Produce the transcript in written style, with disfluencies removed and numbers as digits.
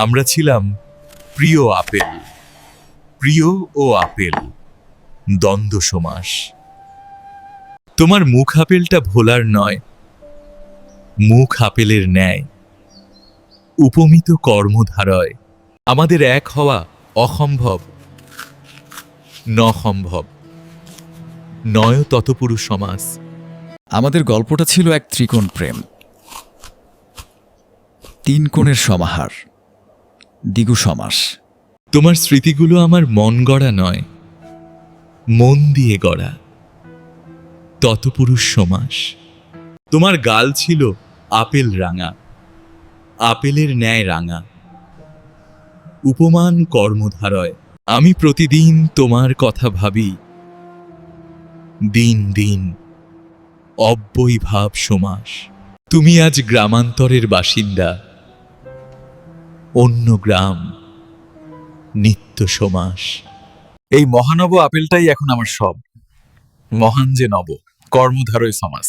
আমরা ছিলাম প্রিয় আপেল। প্রিয় ও আপেল দ্বন্দ্ব সমাস। তোমার মুখ আপেলটা ভোলার নয়, মুখ আপেলের ন্যায় উপমিত কর্মধারয়। আমাদের এক হওয়া অসম্ভব, ন সম্ভব নয় ততপুরুষ সমাস। আমাদের গল্পটা ছিল এক ত্রিকোণ প্রেম, তিন কোণের সমাহার, দ্বিগু সমাস। তোমার স্মৃতিগুলো আমার মন গড়া নয়, মন দিয়ে গড়া ততপুরুষ সমাস। তোমার গাল ছিল আপেল রাঙা, আপেলের ন্যায় রাঙা উপমান কর্মধারয়। আমি প্রতিদিন তোমার কথা ভাবি, দিন দিন অব্যয় ভাব সমাস। তুমি আজ গ্রামান্তরের বাসিন্দা, অন্য গ্রাম নিত্য সমাস। এই মহানব আপেলটাই এখন আমার সব। মহান যে নব, কর্মধারয় সমাস।